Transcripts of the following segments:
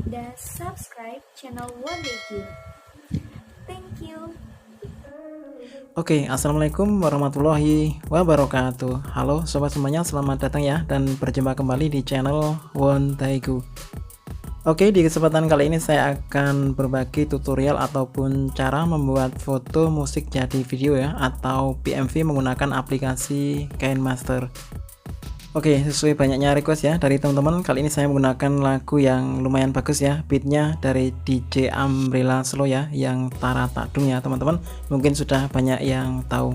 dan subscribe channel One Day Game. Thank you. Oke, assalamualaikum warahmatullahi wabarakatuh. Halo sobat semuanya, selamat datang ya dan berjumpa kembali di channel One Day Go. Oke, di kesempatan kali ini saya akan berbagi tutorial ataupun cara membuat foto musik jadi video ya, atau PMV menggunakan aplikasi KineMaster. Oke, sesuai banyaknya request ya dari teman-teman, kali ini saya menggunakan lagu yang lumayan bagus ya, beatnya dari DJ Umbrella Slow ya, yang Tara Takdung ya teman-teman, mungkin sudah banyak yang tahu.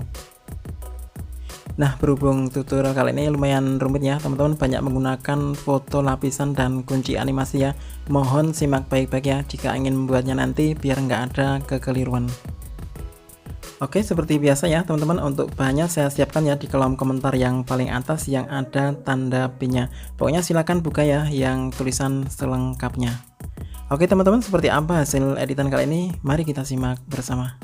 Nah, berhubung tutorial kali ini lumayan rumit ya teman-teman, banyak menggunakan foto lapisan dan kunci animasi ya, mohon simak baik-baik ya jika ingin membuatnya nanti biar nggak ada kekeliruan. Oke, seperti biasa ya teman-teman, untuk bahannya saya siapkan ya di kolom komentar yang paling atas yang ada tanda pinnya. Pokoknya silahkan buka ya yang tulisan selengkapnya. Oke teman-teman, seperti apa hasil editan kali ini? Mari kita simak bersama.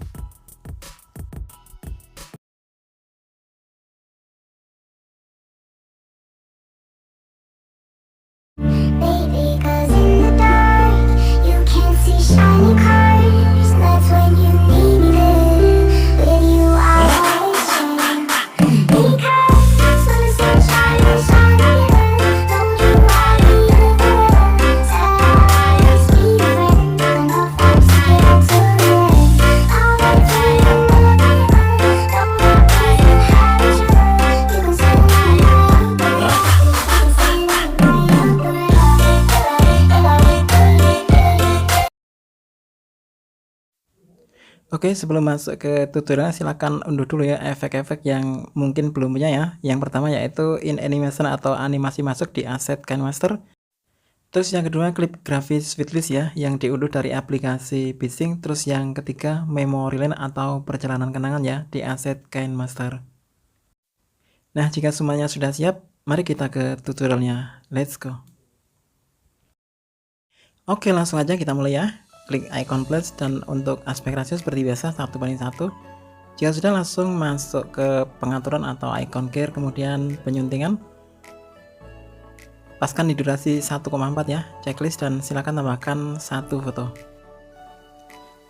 Oke, sebelum masuk ke tutorial silahkan unduh dulu ya efek-efek yang mungkin belum punya ya. Yang pertama yaitu in animation atau animasi masuk di aset KineMaster. Terus yang kedua klip grafis Sweetlist ya yang diunduh dari aplikasi Bising. Terus yang ketiga memory lane atau perjalanan kenangan ya di aset KineMaster. Nah, jika semuanya sudah siap, mari kita ke tutorialnya. Let's go. Oke, langsung aja kita mulai ya. Klik icon plus dan untuk aspek rasio seperti biasa 1:1. Jika sudah, langsung masuk ke pengaturan atau icon gear, kemudian penyuntingan, paskan di durasi 1,4 ya, checklist, dan silakan tambahkan satu foto.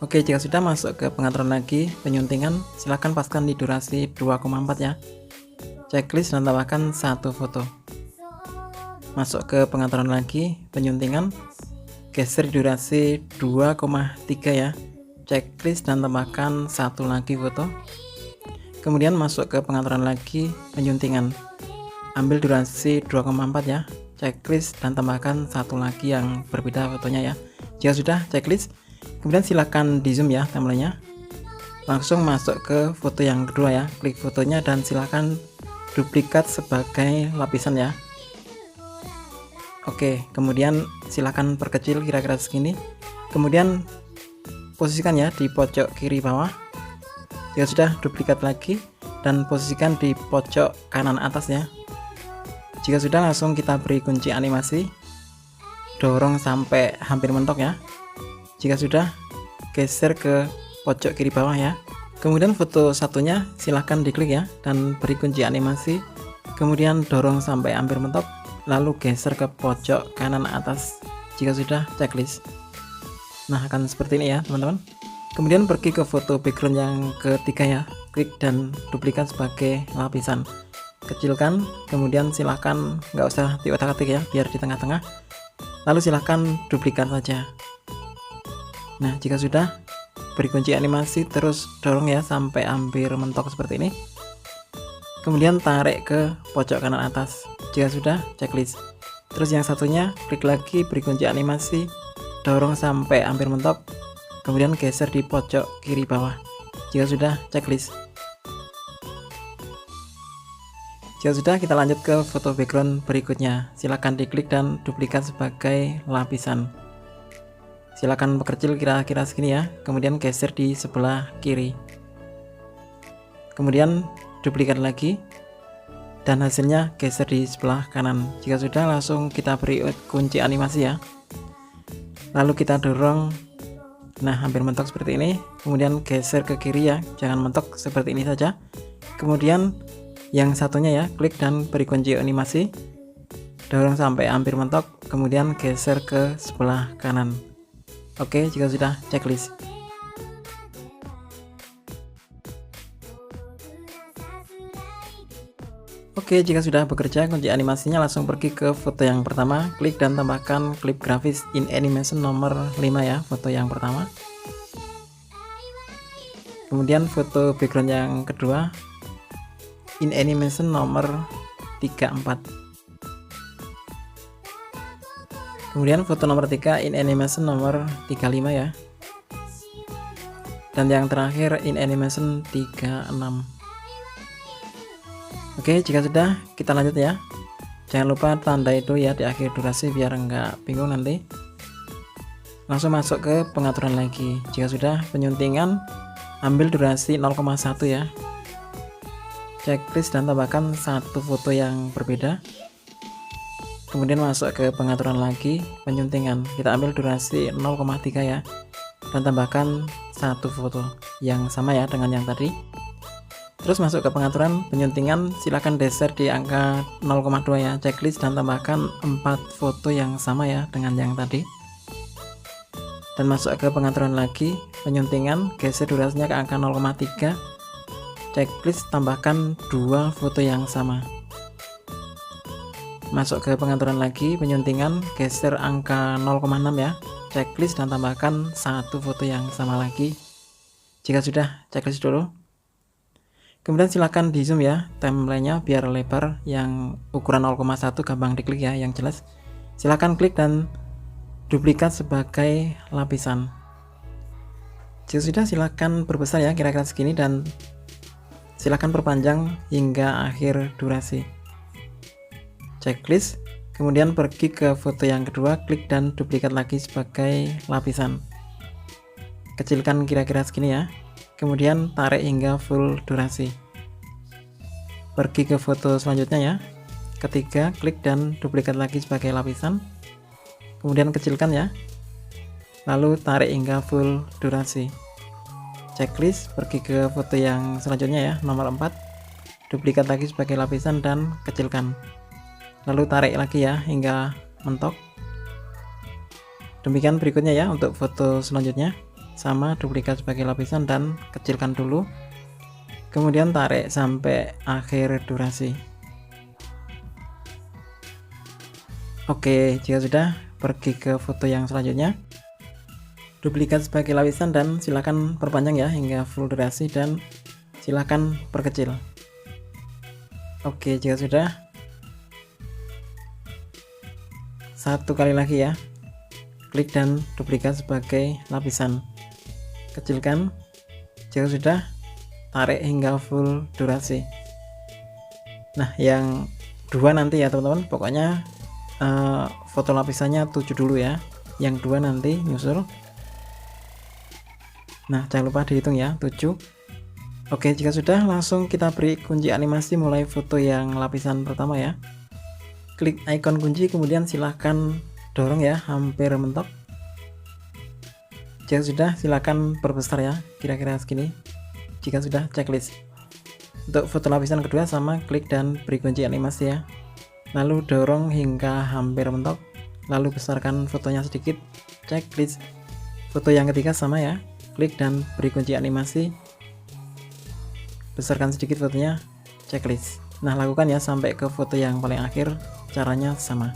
Oke, jika sudah masuk ke pengaturan lagi, penyuntingan, silakan paskan di durasi 2,4 ya, checklist, dan tambahkan satu foto. Masuk ke pengaturan lagi, penyuntingan, geser durasi 2,3 ya, checklist, dan tambahkan satu lagi foto. Kemudian masuk ke pengaturan lagi, penyuntingan, ambil durasi 2,4 ya, checklist, dan tambahkan satu lagi yang berbeda fotonya ya. Jika sudah checklist, kemudian silakan di zoom ya timelinenya, langsung masuk ke foto yang kedua ya, klik fotonya dan silakan duplikat sebagai lapisan ya. Oke, kemudian silahkan perkecil kira-kira segini, kemudian posisikan ya di pojok kiri bawah. Jika sudah, duplikat lagi dan posisikan di pojok kanan atas ya. Jika sudah, langsung kita beri kunci animasi, dorong sampai hampir mentok ya. Jika sudah, geser ke pojok kiri bawah ya. Kemudian foto satunya silahkan diklik ya dan beri kunci animasi, kemudian dorong sampai hampir mentok, lalu geser ke pojok kanan atas. Jika sudah, checklist. Nah, akan seperti ini ya teman-teman. Kemudian pergi ke foto background yang ketiga ya, klik dan duplikat sebagai lapisan, kecilkan, kemudian silahkan nggak usah diotak-atik ya biar di tengah-tengah, lalu silahkan duplikat saja. Nah, jika sudah, beri kunci animasi, terus dorong ya sampai hampir mentok seperti ini, kemudian tarik ke pojok kanan atas. Jika sudah, checklist. Terus yang satunya klik lagi, beri kunci animasi, dorong sampai hampir mentok, kemudian geser di pojok kiri bawah. Jika sudah, checklist. Jika sudah, kita lanjut ke foto background berikutnya. Silakan diklik dan duplikat sebagai lapisan. Silakan perkecil kira-kira segini ya, kemudian geser di sebelah kiri, kemudian duplikat lagi, dan hasilnya geser di sebelah kanan. Jika sudah, langsung kita beri kunci animasi ya, lalu kita dorong, nah hampir mentok seperti ini, kemudian geser ke kiri ya, jangan mentok seperti ini saja. Kemudian yang satunya ya, klik dan beri kunci animasi, dorong sampai hampir mentok, kemudian geser ke sebelah kanan. Oke, jika sudah, checklist. Oke, jika sudah bekerja, kunci animasinya langsung pergi ke foto yang pertama, klik dan tambahkan klip grafis in animation nomor 5 ya, foto yang pertama. Kemudian foto background yang kedua, in animation nomor 34. Kemudian foto nomor 3 in animation nomor 35 ya. Dan yang terakhir in animation 36. Oke, jika sudah, kita lanjut ya. Jangan lupa tanda itu ya di akhir durasi biar enggak bingung nanti. Langsung masuk ke pengaturan lagi. Jika sudah, penyuntingan ambil durasi 0,1 ya. Checklist dan tambahkan satu foto yang berbeda. Kemudian masuk ke pengaturan lagi, penyuntingan. Kita ambil durasi 0,3 ya. Dan tambahkan satu foto yang sama ya dengan yang tadi. Terus masuk ke pengaturan penyuntingan, silahkan geser di angka 0,2 ya. Checklist dan tambahkan 4 foto yang sama ya dengan yang tadi. Dan masuk ke pengaturan lagi, penyuntingan, geser durasinya ke angka 0,3. Checklist tambahkan 2 foto yang sama. Masuk ke pengaturan lagi, penyuntingan, geser angka 0,6 ya. Checklist dan tambahkan satu foto yang sama lagi. Jika sudah, checklist dulu. Kemudian silahkan di zoom ya timelinenya biar lebar, yang ukuran 0,1 gampang diklik ya, yang jelas. Silahkan klik dan duplikat sebagai lapisan. Jika sudah, silahkan perbesar ya kira-kira segini dan silahkan perpanjang hingga akhir durasi. Checklist, kemudian pergi ke foto yang kedua, klik dan duplikat lagi sebagai lapisan. Kecilkan kira-kira segini ya. Kemudian tarik hingga full durasi. Pergi ke foto selanjutnya ya. Ketiga, klik dan duplikat lagi sebagai lapisan. Kemudian kecilkan ya. Lalu tarik hingga full durasi. Checklist, pergi ke foto yang selanjutnya ya, nomor 4. Duplikat lagi sebagai lapisan dan kecilkan. Lalu tarik lagi ya hingga mentok. Demikian berikutnya ya untuk foto selanjutnya, sama duplikat sebagai lapisan dan kecilkan dulu, kemudian tarik sampai akhir durasi. Oke, jika sudah, pergi ke foto yang selanjutnya, duplikat sebagai lapisan dan silakan perpanjang ya hingga full durasi dan silakan perkecil. Oke, jika sudah, satu kali lagi ya, klik dan duplikat sebagai lapisan, kecilkan. Jika sudah, tarik hingga full durasi. Nah, yang dua nanti ya teman-teman, pokoknya foto lapisannya 7 dulu ya, yang dua nanti nyusul. Nah, jangan lupa dihitung ya, 7. Oke, jika sudah, langsung kita beri kunci animasi mulai foto yang lapisan pertama ya. Klik icon kunci, kemudian silahkan dorong ya hampir mentok. Jika sudah, silahkan perbesar ya kira-kira segini. Jika sudah, checklist. Untuk foto lapisan kedua sama, klik dan beri kunci animasi ya. Lalu dorong hingga hampir mentok, lalu besarkan fotonya sedikit. Checklist. Foto yang ketiga sama ya, klik dan beri kunci animasi, besarkan sedikit fotonya. Checklist. Nah, lakukan ya sampai ke foto yang paling akhir, caranya sama.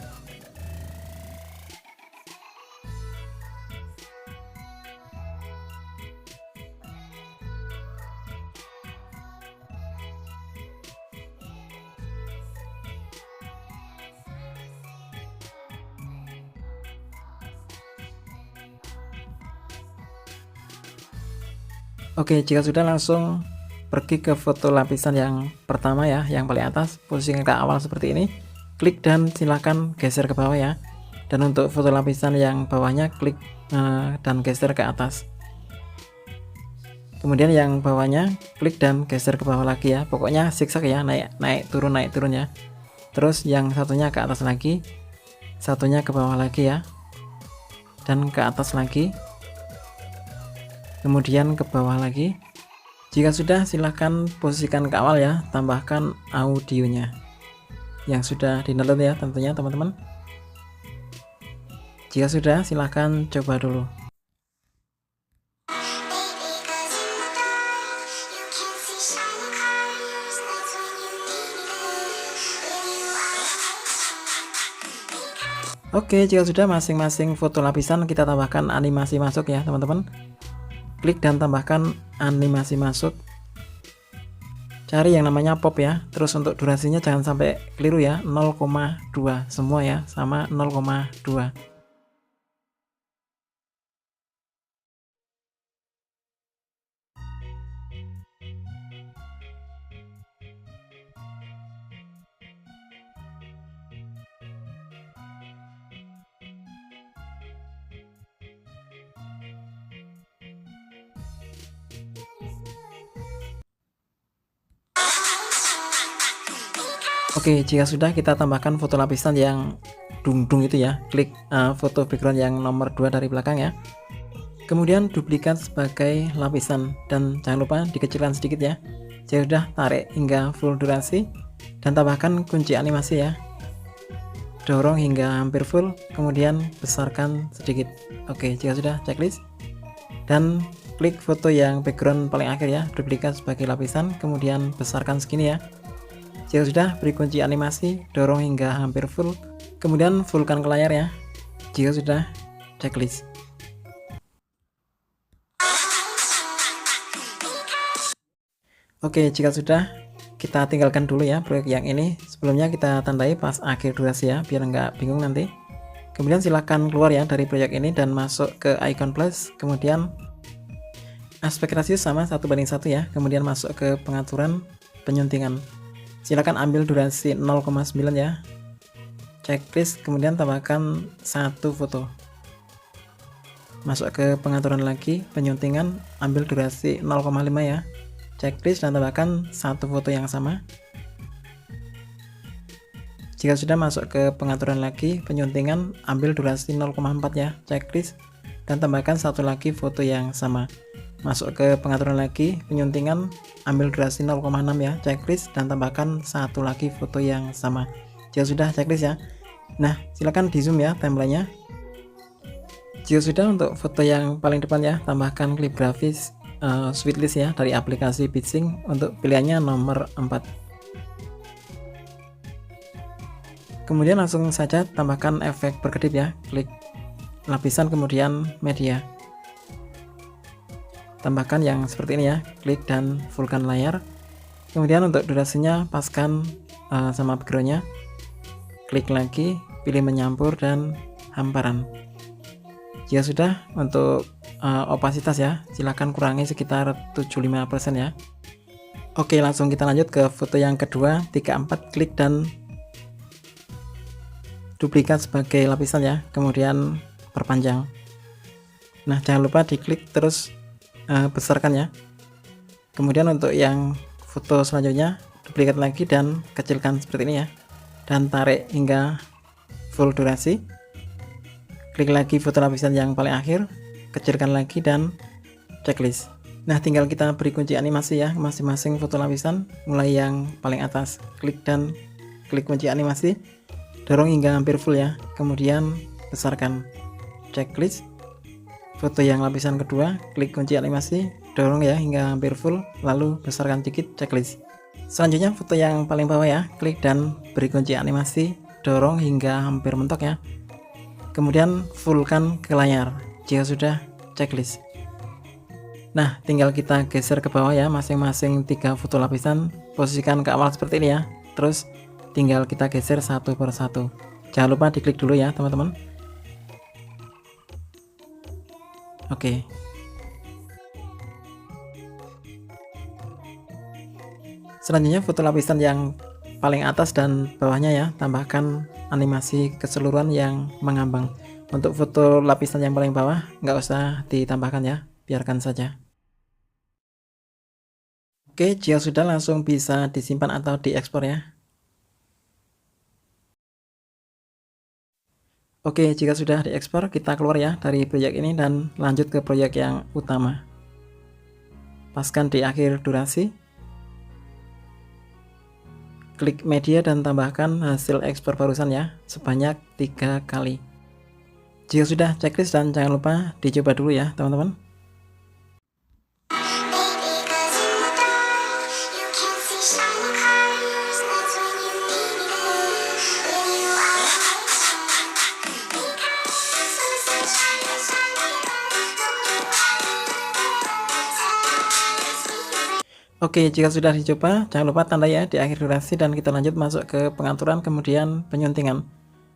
Oke, jika sudah, langsung pergi ke foto lapisan yang pertama ya, yang paling atas, posisikan ke awal seperti ini, klik dan silahkan geser ke bawah ya. Dan untuk foto lapisan yang bawahnya, klik dan geser ke atas. Kemudian yang bawahnya, klik dan geser ke bawah lagi ya, pokoknya zigzag ya, naik turun ya. Terus yang satunya ke atas lagi, satunya ke bawah lagi ya, dan ke atas lagi, kemudian ke bawah lagi. Jika sudah, silahkan posisikan ke awal ya, tambahkan audionya. yang sudah di-download ya tentunya teman-teman. Jika sudah, silahkan coba dulu. Oke, jika sudah, masing-masing foto lapisan kita tambahkan animasi masuk ya teman-teman. Klik dan tambahkan animasi masuk. Cari yang namanya pop ya. Terus untuk durasinya jangan sampai keliru ya, 0,2 semua ya, sama 0,2. Oke, jika sudah, kita tambahkan foto lapisan yang dung-dung itu ya. Klik foto background yang nomor 2 dari belakang ya. Kemudian duplikat sebagai lapisan dan jangan lupa dikecilkan sedikit ya. Jika sudah, tarik hingga full durasi dan tambahkan kunci animasi ya. Dorong hingga hampir full, kemudian besarkan sedikit. Oke, jika sudah, checklist. Dan klik foto yang background paling akhir ya, duplikat sebagai lapisan, kemudian besarkan segini ya. Jika sudah, beri kunci animasi, dorong hingga hampir full, kemudian fullkan ke layar ya. Jika sudah, checklist. Oke, jika sudah, kita tinggalkan dulu ya proyek yang ini. Sebelumnya kita tandai pas akhir durasi ya, biar nggak bingung nanti. Kemudian silahkan keluar ya dari proyek ini dan masuk ke icon plus, kemudian aspek rasio sama 1:1 ya, kemudian masuk ke pengaturan penyuntingan. Silakan ambil durasi 0,9 ya, checklist, kemudian tambahkan satu foto. Masuk ke pengaturan lagi, penyuntingan, ambil durasi 0,5 ya, checklist, dan tambahkan satu foto yang sama. Jika sudah, masuk ke pengaturan lagi, penyuntingan, ambil durasi 0,4 ya, checklist, dan tambahkan satu lagi foto yang sama. Masuk ke pengaturan lagi, penyuntingan, ambil durasi 0,6 ya, checklist, dan tambahkan satu lagi foto yang sama. Jika sudah, checklist ya. Nah, silakan di zoom ya timelinenya. Jika sudah, untuk foto yang paling depan ya, tambahkan klip grafis sweetlist ya dari aplikasi Bitsync untuk pilihannya nomor 4. Kemudian langsung saja tambahkan efek berkedip ya, klik lapisan kemudian media. Tambahkan yang seperti ini ya, klik dan fullkan layar. Kemudian untuk durasinya paskan sama backgroundnya, klik lagi, pilih menyampur dan hamparan. Jika sudah, untuk opasitas ya, silahkan kurangi sekitar 75% ya. Oke, langsung kita lanjut ke foto yang kedua, 3/4, klik dan duplikat sebagai lapisan ya, kemudian perpanjang. Nah, jangan lupa diklik terus besarkan ya. Kemudian untuk yang foto selanjutnya, duplikat lagi dan kecilkan seperti ini ya, dan tarik hingga full durasi. Klik lagi foto lapisan yang paling akhir, kecilkan lagi dan checklist. Nah, tinggal kita beri kunci animasi ya masing-masing foto lapisan, mulai yang paling atas, klik dan klik kunci animasi, dorong hingga hampir full ya, kemudian besarkan, checklist. Foto yang lapisan kedua, klik kunci animasi, dorong ya hingga hampir full, lalu besarkan sedikit, checklist. Selanjutnya foto yang paling bawah ya, klik dan beri kunci animasi, dorong hingga hampir mentok ya, kemudian fullkan ke layar. Jika sudah, checklist. Nah, tinggal kita geser ke bawah ya, masing-masing 3 foto lapisan, posisikan ke awal seperti ini ya, terus tinggal kita geser satu per satu. Jangan lupa diklik dulu ya teman-teman. Oke. Selanjutnya foto lapisan yang paling atas dan bawahnya ya, tambahkan animasi keseluruhan yang mengambang. Untuk foto lapisan yang paling bawah nggak usah ditambahkan ya, biarkan saja. Oke, jika sudah, langsung bisa disimpan atau diekspor ya. Oke, jika sudah diekspor, kita keluar ya dari proyek ini dan lanjut ke proyek yang utama. Paskan di akhir durasi. klik media dan tambahkan hasil ekspor barusan ya, sebanyak 3 kali. Jika sudah checklist, dan jangan lupa dicoba dulu ya teman-teman. Oke, jika sudah dicoba, jangan lupa tanda ya di akhir durasi, dan kita lanjut masuk ke pengaturan, kemudian penyuntingan.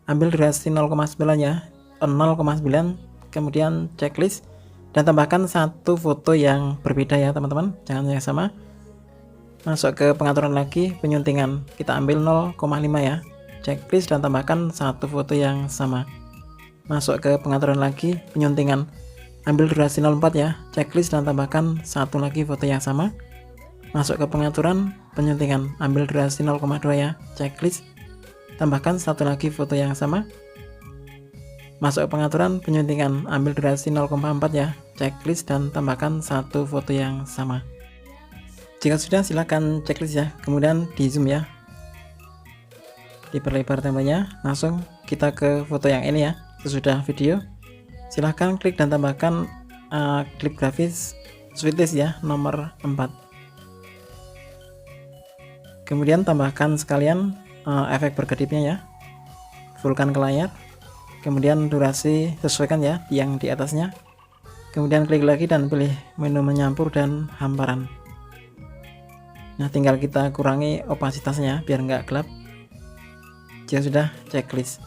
Ambil durasi 0,9 ya, 0,9, kemudian checklist, dan tambahkan satu foto yang berbeda ya teman-teman, jangan yang sama. Masuk ke pengaturan lagi, penyuntingan, kita ambil 0,5 ya, checklist, dan tambahkan satu foto yang sama. Masuk ke pengaturan lagi, penyuntingan, ambil durasi 0,4 ya, checklist, dan tambahkan satu lagi foto yang sama. Masuk ke pengaturan penyuntingan, ambil durasi 0,2 ya, checklist, tambahkan satu lagi foto yang sama. Masuk ke pengaturan penyuntingan, ambil durasi 0,4 ya, checklist, dan tambahkan satu foto yang sama. Jika sudah, silakan checklist ya, kemudian di zoom ya, diperlebar template-nya. Langsung kita ke foto yang ini ya. Sesudah video, silahkan klik dan tambahkan klip grafis sweetlist ya, nomor 4. Kemudian tambahkan sekalian efek berkedipnya ya, fullkan ke layar, kemudian durasi sesuaikan ya yang di atasnya. Kemudian klik lagi dan pilih menu menyampur dan hamparan. Nah, tinggal kita kurangi opasitasnya biar nggak gelap. Jika sudah, checklist.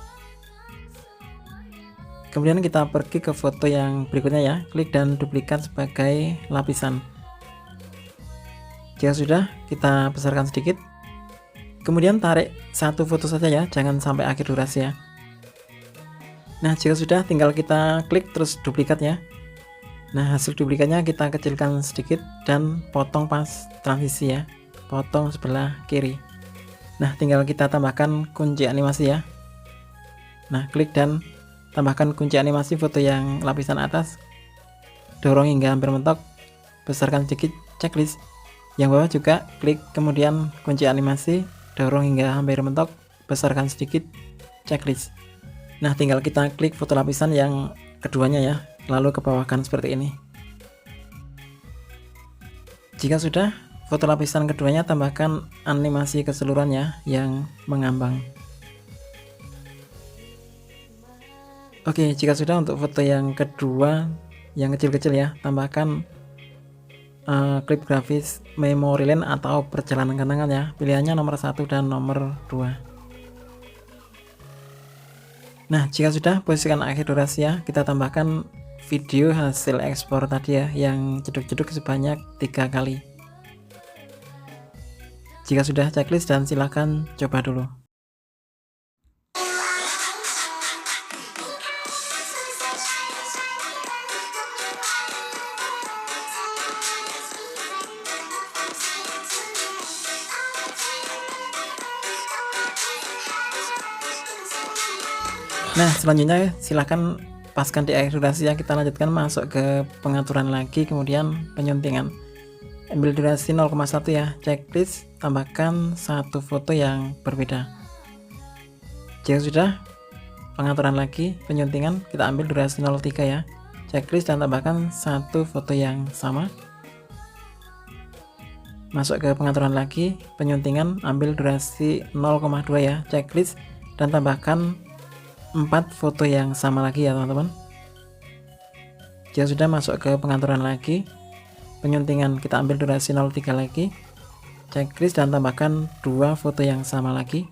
Kemudian kita pergi ke foto yang berikutnya ya, klik dan duplikat sebagai lapisan. Jika sudah, kita besarkan sedikit. Kemudian tarik satu foto saja ya, jangan sampai akhir durasi ya. Nah, jika sudah, tinggal kita klik terus duplikat ya. Nah, hasil duplikatnya kita kecilkan sedikit dan potong pas transisi ya, potong sebelah kiri. Nah, tinggal kita tambahkan kunci animasi ya. Nah, klik dan tambahkan kunci animasi foto yang lapisan atas, dorong hingga hampir mentok, besarkan sedikit, checklist. Yang bawah juga klik, kemudian kunci animasi, dorong hingga hampir mentok, besarkan sedikit, checklist. Nah, tinggal kita klik foto lapisan yang keduanya ya, lalu ke bawahkan seperti ini. Jika sudah, foto lapisan keduanya tambahkan animasi keseluruhannya yang mengambang. Oke, jika sudah, untuk foto yang kedua yang kecil-kecil ya, tambahkan klip grafis memory lane atau perjalanan kenangan ya, pilihannya nomor 1 dan nomor 2. Nah, jika sudah, posisikan akhir durasi ya, kita tambahkan video hasil ekspor tadi ya, yang jeduk-jeduk sebanyak 3 kali. Jika sudah, checklist, dan silakan coba dulu. Nah, selanjutnya silahkan paskan di akhir durasi ya, kita lanjutkan masuk ke pengaturan lagi, kemudian penyuntingan. Ambil durasi 0,1 ya, checklist, tambahkan satu foto yang berbeda. Jika sudah, pengaturan lagi, penyuntingan, kita ambil durasi 0,3 ya, checklist, dan tambahkan satu foto yang sama. Masuk ke pengaturan lagi, penyuntingan, ambil durasi 0,2 ya, checklist, dan tambahkan 4 foto yang sama lagi ya teman-teman. Jika sudah, masuk ke pengaturan lagi, penyuntingan, kita ambil durasi 0,3 lagi, checklist, dan tambahkan 2 foto yang sama lagi.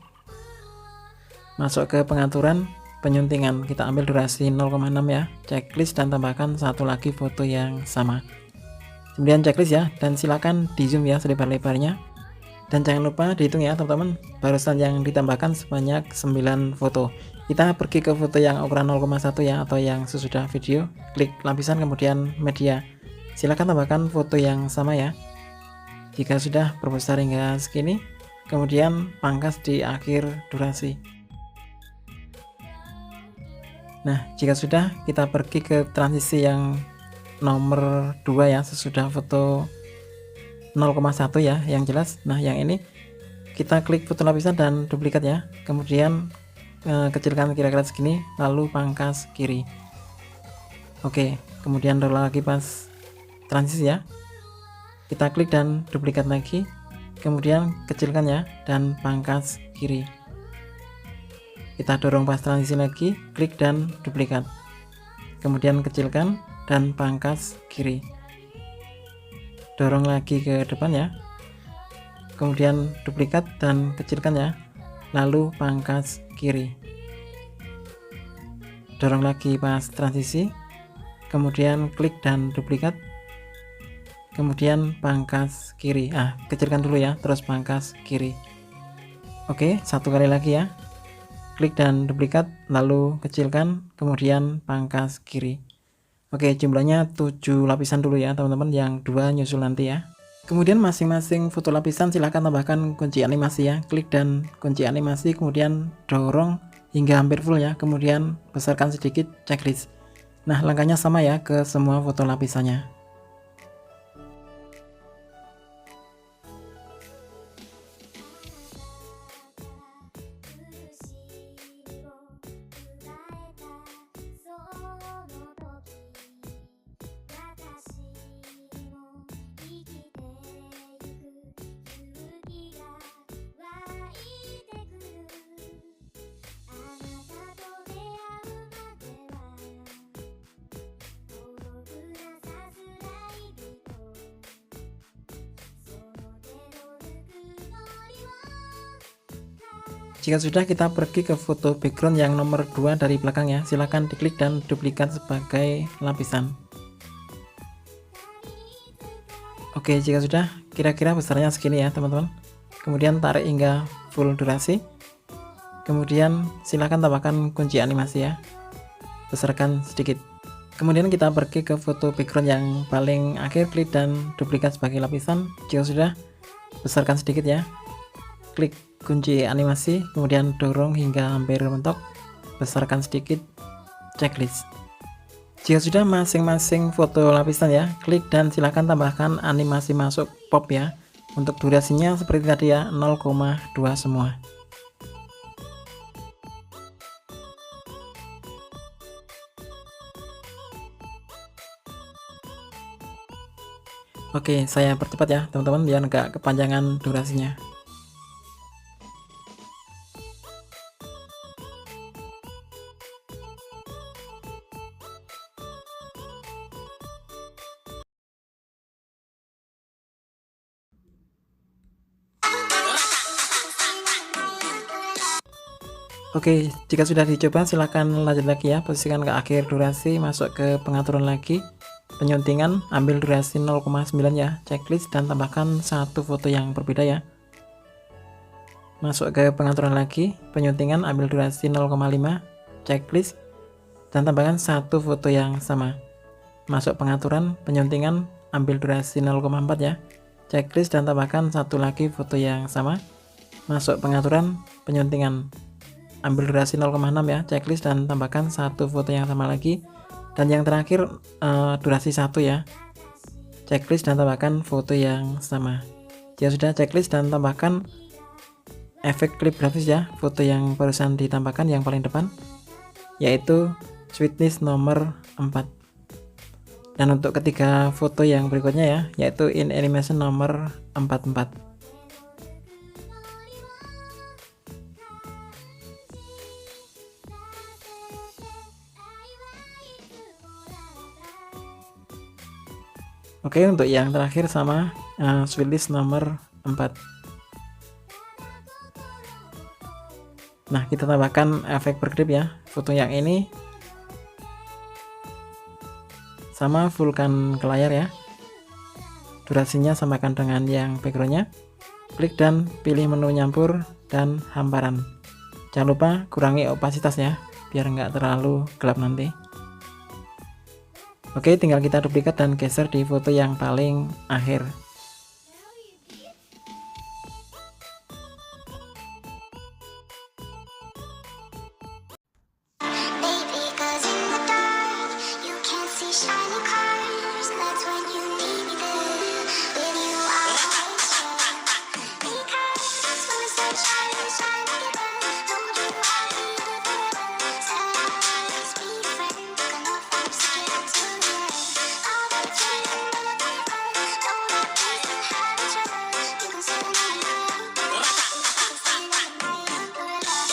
Masuk ke pengaturan penyuntingan, kita ambil durasi 0,6 ya, checklist, dan tambahkan satu lagi foto yang sama. Kemudian checklist ya, dan silakan di zoom ya selebar-lebarnya. Dan jangan lupa dihitung ya teman-teman, barusan yang ditambahkan sebanyak 9 foto. Kita pergi ke foto yang ukuran 0,1 ya, atau yang sesudah video, klik lapisan, kemudian media. Silakan tambahkan foto yang sama ya. Jika sudah berbesar hingga segini, kemudian pangkas di akhir durasi. Nah, jika sudah, kita pergi ke transisi yang nomor 2 ya, sesudah foto 0,1 ya, yang jelas. Nah, yang ini kita klik foto lapisan dan duplikat ya, kemudian kecilkan kira-kira segini, lalu pangkas kiri. Oke, kemudian dorong lagi pas transisi ya, kita klik dan duplikat lagi, kemudian kecilkan ya dan pangkas kiri. Kita dorong pas transisi lagi, klik dan duplikat, kemudian kecilkan dan pangkas kiri. Dorong lagi ke depan ya, kemudian duplikat dan kecilkan ya, lalu pangkas kiri. Dorong lagi pas transisi, kemudian klik dan duplikat, kemudian pangkas kiri. Kecilkan dulu ya, terus pangkas kiri. Oke, satu kali lagi ya, klik dan duplikat, lalu kecilkan, kemudian pangkas kiri. Oke, jumlahnya 7 lapisan dulu ya teman-teman, yang 2 nyusul nanti ya. Kemudian masing-masing foto lapisan silahkan tambahkan kunci animasi ya, klik dan kunci animasi, kemudian dorong hingga hampir full ya, kemudian besarkan sedikit checklist. Nah, langkahnya sama ya ke semua foto lapisannya. Jika sudah, kita pergi ke foto background yang nomor 2 dari belakang ya, silahkan diklik dan duplikat sebagai lapisan. Oke, jika sudah, kira-kira besarnya segini ya teman-teman. Kemudian tarik hingga full durasi, kemudian silahkan tambahkan kunci animasi ya, besarkan sedikit. Kemudian kita pergi ke foto background yang paling akhir, klik dan duplikat sebagai lapisan. Jika sudah, besarkan sedikit ya, klik kunci animasi, kemudian dorong hingga hampir mentok, besarkan sedikit, checklist. Jika sudah masing-masing foto lapisan ya, klik dan silahkan tambahkan animasi masuk pop ya. Untuk durasinya seperti tadi ya, 0,2 semua. Oke, saya percepat ya teman-teman biar nggak kepanjangan durasinya. Oke, jika sudah dicoba silahkan lanjut lagi ya, posisikan ke akhir durasi, masuk ke pengaturan lagi, penyuntingan, ambil durasi 0,9 ya, checklist dan tambahkan satu foto yang berbeda ya. Masuk ke pengaturan lagi, penyuntingan, ambil durasi 0,5, checklist dan tambahkan satu foto yang sama. Masuk pengaturan, penyuntingan, ambil durasi 0,4 ya, checklist dan tambahkan satu lagi foto yang sama. Masuk pengaturan, penyuntingan, ambil durasi 0,6 ya, checklist dan tambahkan satu foto yang sama lagi. Dan yang terakhir durasi 1 ya, checklist dan tambahkan foto yang sama. Jika sudah, checklist dan tambahkan efek klip grafis ya, foto yang barusan ditambahkan yang paling depan, yaitu sweetness nomor 4. Dan untuk ketiga foto yang berikutnya ya, yaitu in animation nomor 44. Oke, untuk yang terakhir sama sweetlist nomor 4. Nah, kita tambahkan efek berkedip ya. Foto yang ini sama, fullkan ke layar ya. Durasinya samakan dengan yang backgroundnya. Klik dan pilih menu nyampur dan hamparan. Jangan lupa kurangi opasitas ya, biar nggak terlalu gelap nanti. Oke, tinggal kita duplikat dan geser di foto yang paling akhir.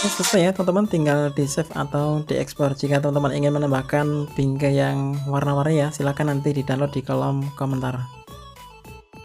Selesai ya teman-teman, tinggal di save atau diekspor. Jika teman-teman ingin menambahkan bingkai yang warna-warni ya, silahkan nanti di download di kolom komentar.